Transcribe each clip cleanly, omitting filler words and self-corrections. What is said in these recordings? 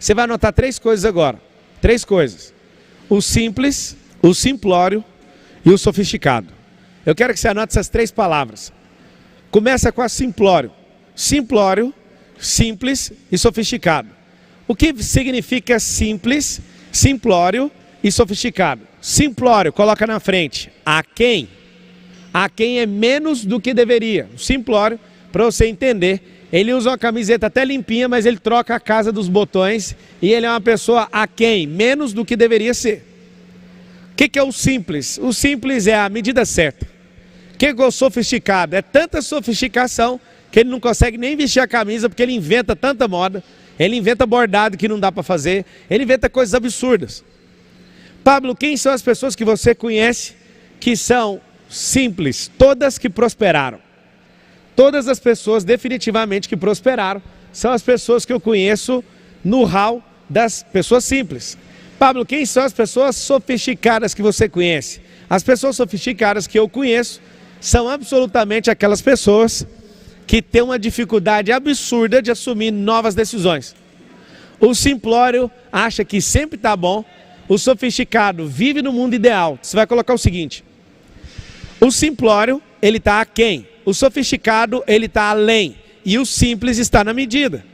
Você vai anotar 3 coisas agora. 3 coisas. O simples, o simplório e o sofisticado. Eu quero que você anote essas 3 palavras. Começa com a simplório. Simplório, simples e sofisticado. O que significa simples, simplório e sofisticado? Simplório, coloca na frente. A quem? A quem é menos do que deveria. Simplório, para você entender, ele usa uma camiseta até limpinha, mas ele troca a casa dos botões e ele é uma pessoa a quem? Menos do que deveria ser. O que é o simples? O simples é a medida certa. O que é o sofisticado? É tanta sofisticação que ele não consegue nem vestir a camisa porque ele inventa tanta moda, ele inventa bordado que não dá para fazer, ele inventa coisas absurdas. Pablo, quem são as pessoas que você conhece que são simples? Todas que prosperaram. Todas as pessoas definitivamente que prosperaram são as pessoas que eu conheço no hall das pessoas simples. Pablo, quem são as pessoas sofisticadas que você conhece? As pessoas sofisticadas que eu conheço são absolutamente aquelas pessoas que têm uma dificuldade absurda de assumir novas decisões. O simplório acha que sempre está bom, o sofisticado vive no mundo ideal. Você vai colocar o seguinte: o simplório, ele está aquém, o sofisticado, ele está além, e o simples está na medida.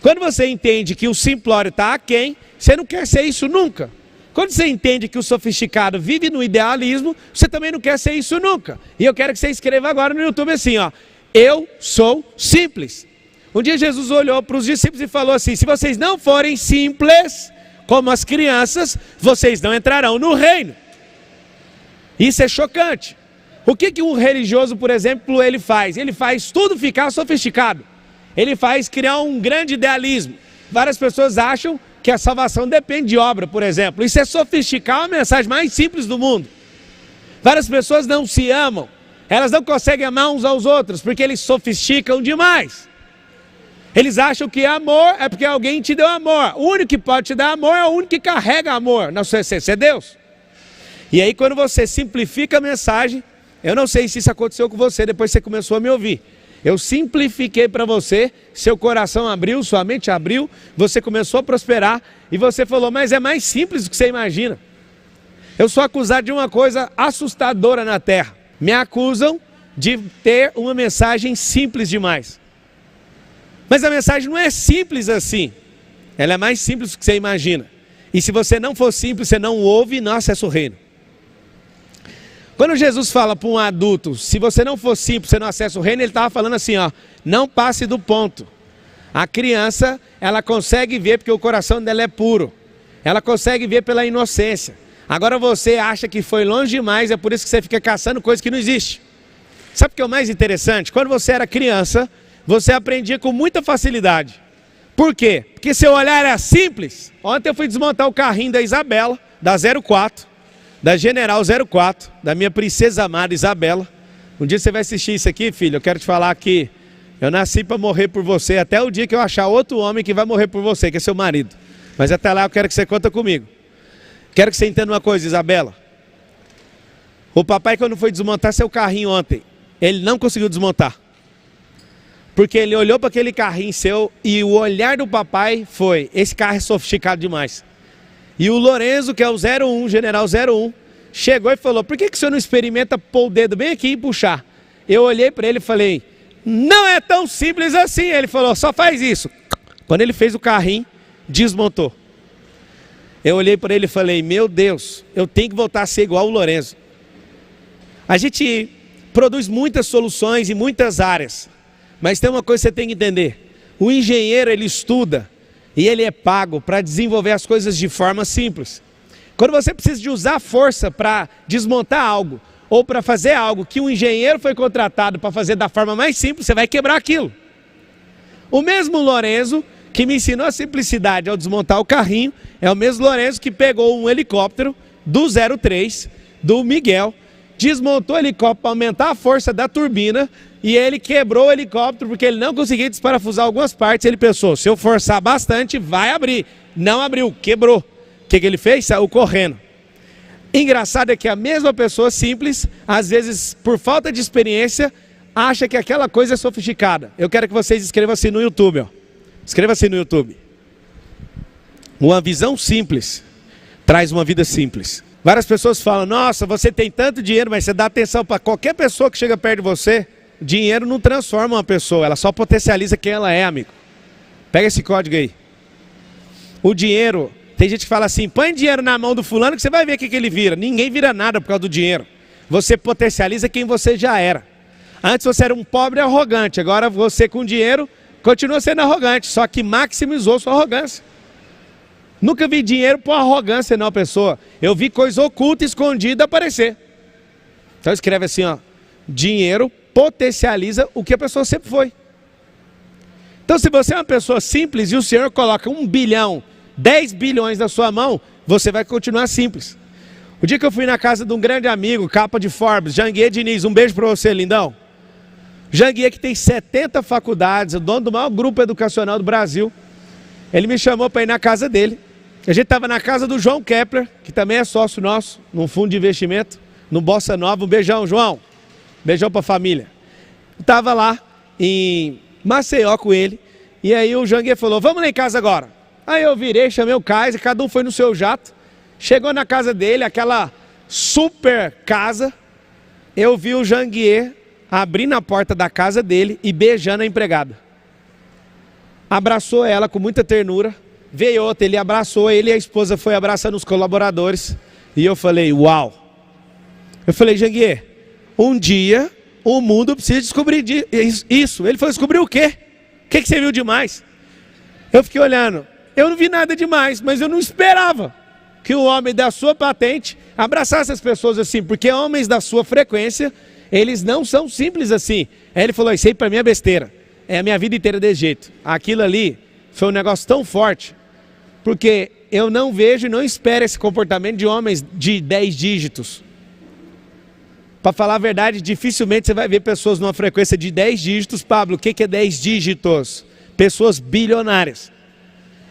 Quando você entende que o simplório está aquém, você não quer ser isso nunca. Quando você entende que o sofisticado vive no idealismo, você também não quer ser isso nunca. E eu quero que você escreva agora no YouTube assim, ó: eu sou simples. Um dia Jesus olhou para os discípulos e falou assim: se vocês não forem simples como as crianças, vocês não entrarão no reino. Isso é chocante. O que um religioso, por exemplo, ele faz? Ele faz tudo ficar sofisticado. Ele faz criar um grande idealismo. Várias pessoas acham que a salvação depende de obra, por exemplo. Isso é sofisticar a mensagem mais simples do mundo. Várias pessoas não se amam. Elas não conseguem amar uns aos outros, porque eles sofisticam demais. Eles acham que amor é porque alguém te deu amor. O único que pode te dar amor é o único que carrega amor na sua essência, é Deus. E aí quando você simplifica a mensagem, eu não sei se isso aconteceu com você depois que você começou a me ouvir. Eu simplifiquei para você, seu coração abriu, sua mente abriu, você começou a prosperar e você falou: mas é mais simples do que você imagina. Eu sou acusado de uma coisa assustadora na terra. Me acusam de ter uma mensagem simples demais. Mas a mensagem não é simples assim. Ela é mais simples do que você imagina. E se você não for simples, você não ouve e não acessa o reino. Quando Jesus fala para um adulto: se você não for simples, você não acessa o reino, ele estava falando assim, ó: não passe do ponto. A criança, ela consegue ver porque o coração dela é puro. Ela consegue ver pela inocência. Agora você acha que foi longe demais, é por isso que você fica caçando coisa que não existe. Sabe o que é o mais interessante? Quando você era criança, você aprendia com muita facilidade. Por quê? Porque seu olhar era simples. Ontem eu fui desmontar o carrinho da Isabela, da 04, da General 04, da minha princesa amada Isabela. Um dia você vai assistir isso aqui, filho, eu quero te falar que eu nasci para morrer por você, até o dia que eu achar outro homem que vai morrer por você, que é seu marido. Mas até lá eu quero que você conta comigo. Quero que você entenda uma coisa, Isabela. O papai, quando foi desmontar seu carrinho ontem, ele não conseguiu desmontar. Porque ele olhou para aquele carrinho seu e o olhar do papai foi: esse carro é sofisticado demais. E o Lorenzo, que é o 01, General 01, chegou e falou: por que o senhor não experimenta pôr o dedo bem aqui e puxar? Eu olhei para ele e falei: não é tão simples assim. Ele falou: só faz isso. Quando ele fez o carrinho, desmontou. Eu olhei para ele e falei: meu Deus, eu tenho que voltar a ser igual o Lorenzo. A gente produz muitas soluções em muitas áreas, mas tem uma coisa que você tem que entender: o engenheiro, ele estuda e ele é pago para desenvolver as coisas de forma simples. Quando você precisa de usar força para desmontar algo, ou para fazer algo que um engenheiro foi contratado para fazer da forma mais simples, você vai quebrar aquilo. O mesmo Lorenzo que me ensinou a simplicidade ao desmontar o carrinho, é o mesmo Lorenzo que pegou um helicóptero do 03, do Miguel, desmontou o helicóptero para aumentar a força da turbina, e ele quebrou o helicóptero porque ele não conseguia desparafusar algumas partes. Ele pensou: se eu forçar bastante, vai abrir. Não abriu, quebrou. O que ele fez? Saiu correndo. Engraçado é que a mesma pessoa simples, às vezes por falta de experiência, acha que aquela coisa é sofisticada. Eu quero que vocês escrevam assim no YouTube, ó. Escreva assim no YouTube: Uma visão simples traz uma vida simples. Várias pessoas falam, nossa, você tem tanto dinheiro, mas você dá atenção para qualquer pessoa que chega perto de você. Dinheiro não transforma uma pessoa, ela só potencializa quem ela é, amigo. Pega esse código aí. O dinheiro, tem gente que fala assim, põe dinheiro na mão do fulano que você vai ver o que ele vira. Ninguém vira nada por causa do dinheiro. Você potencializa quem você já era. Antes você era um pobre arrogante, agora você com dinheiro continua sendo arrogante, só que maximizou sua arrogância. Nunca vi dinheiro por arrogância não, pessoa. Eu vi coisa oculta, escondida aparecer. Então escreve assim, ó. Dinheiro potencializa o que a pessoa sempre foi. Então se você é uma pessoa simples e o Senhor coloca 1 bilhão, 10 bilhões na sua mão, você vai continuar simples. O dia que eu fui na casa de um grande amigo, capa de Forbes, Janguier Diniz, um beijo para você, lindão. Janguier que tem 70 faculdades, o dono do maior grupo educacional do Brasil. Ele me chamou para ir na casa dele. A gente estava na casa do João Kepler, que também é sócio nosso, num fundo de investimento, no Bossa Nova. Um beijão, João. Beijão para a família. Estava lá em Maceió com ele. E aí o Janguier falou, vamos lá em casa agora. Aí eu virei, chamei o Kaiser, cada um foi no seu jato. Chegou na casa dele, aquela super casa. Eu vi o Janguier abrindo a porta da casa dele e beijando a empregada. Abraçou ela com muita ternura. Veio outra, ele abraçou, ele e a esposa foi abraçando os colaboradores. E eu falei, uau. Eu falei, Janguier, um dia o mundo precisa descobrir isso. Ele falou, descobriu o quê? O que você viu demais? Eu fiquei olhando. Eu não vi nada demais, mas eu não esperava que o homem da sua patente abraçasse as pessoas assim. Porque homens da sua frequência, eles não são simples assim. Aí ele falou, isso aí para mim é besteira. É a minha vida inteira desse jeito. Aquilo ali foi um negócio tão forte, porque eu não vejo e não espero esse comportamento de homens de 10 dígitos. Para falar a verdade, dificilmente você vai ver pessoas numa frequência de 10 dígitos. Pablo, o que é 10 dígitos? Pessoas bilionárias.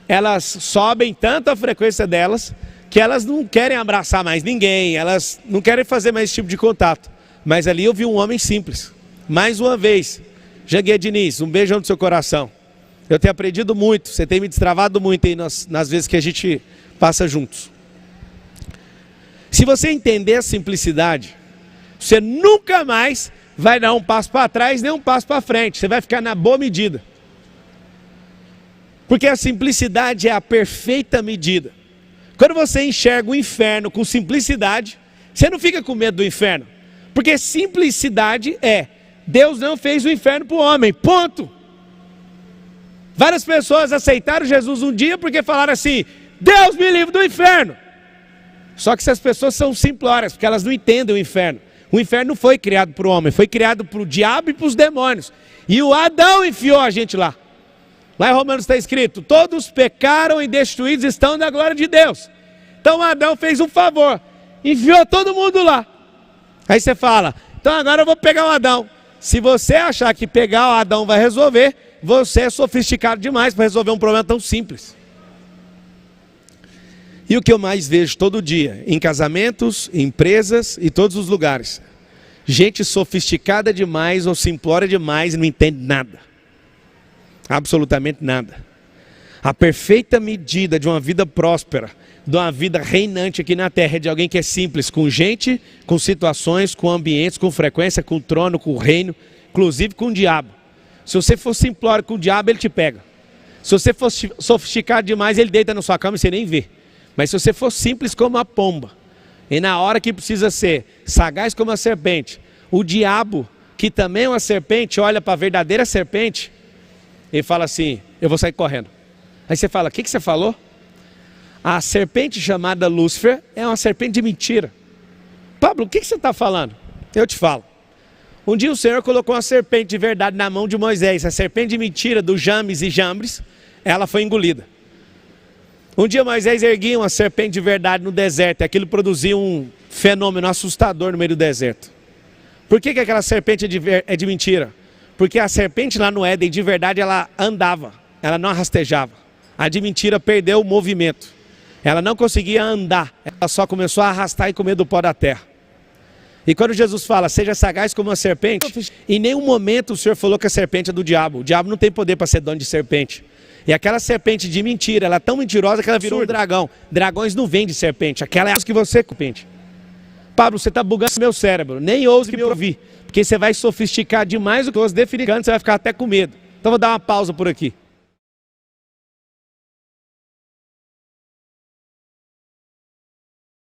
Elas sobem tanto a frequência delas, que elas não querem abraçar mais ninguém, elas não querem fazer mais esse tipo de contato. Mas ali eu vi um homem simples. Mais uma vez, Janguier Diniz, um beijão no seu coração. Eu tenho aprendido muito, você tem me destravado muito aí nas vezes que a gente passa juntos. Se você entender a simplicidade, você nunca mais vai dar um passo para trás, nem um passo para frente. Você vai ficar na boa medida. Porque a simplicidade é a perfeita medida. Quando você enxerga o inferno com simplicidade, você não fica com medo do inferno. Porque simplicidade é, Deus não fez o inferno para o homem, ponto. Várias pessoas aceitaram Jesus um dia porque falaram assim, Deus me livre do inferno. Só que essas pessoas são simplórias, porque elas não entendem o inferno. O inferno não foi criado para o homem, foi criado para o diabo e para os demônios. E o Adão enfiou a gente lá. Lá em Romanos está escrito, todos pecaram e destruídos estão da glória de Deus. Então Adão fez um favor, enfiou todo mundo lá. Aí você fala, então agora eu vou pegar o Adão. Se você achar que pegar o Adão vai resolver, você é sofisticado demais para resolver um problema tão simples. E o que eu mais vejo todo dia, em casamentos, em empresas e todos os lugares. Gente sofisticada demais ou simplória demais e não entende nada. Absolutamente nada. A perfeita medida de uma vida próspera, de uma vida reinante aqui na terra, é de alguém que é simples, com gente, com situações, com ambientes, com frequência, com trono, com reino, inclusive com o diabo. Se você for simplório com o diabo, ele te pega. Se você for sofisticado demais, ele deita na sua cama e você nem vê. Mas se você for simples como a pomba, e na hora que precisa ser sagaz como a serpente, o diabo, que também é uma serpente, olha para a verdadeira serpente e fala assim, eu vou sair correndo. Aí você fala, o que você falou? A serpente chamada Lúcifer é uma serpente de mentira. Pablo, o que você está falando? Eu te falo. Um dia o Senhor colocou uma serpente de verdade na mão de Moisés. A serpente de mentira do James e Jambres, ela foi engolida. Um dia Moisés erguia uma serpente de verdade no deserto. E aquilo produzia um fenômeno assustador no meio do deserto. Por que aquela serpente é de mentira? Porque a serpente lá no Éden, de verdade, ela andava. Ela não rastejava. A de mentira perdeu o movimento. Ela não conseguia andar. Ela só começou a arrastar e comer do pó da terra. E quando Jesus fala, seja sagaz como uma serpente, em nenhum momento o Senhor falou que a serpente é do diabo. O diabo não tem poder para ser dono de serpente. E aquela serpente de mentira, ela é tão mentirosa que ela virou um dragão. Dragões não vendem serpente, aquela é a que você serpente. Pablo, você está bugando meu cérebro, nem ouse me ouvir, porque você vai sofisticar demais o que os definicantes, você vai ficar até com medo. Então vou dar uma pausa por aqui.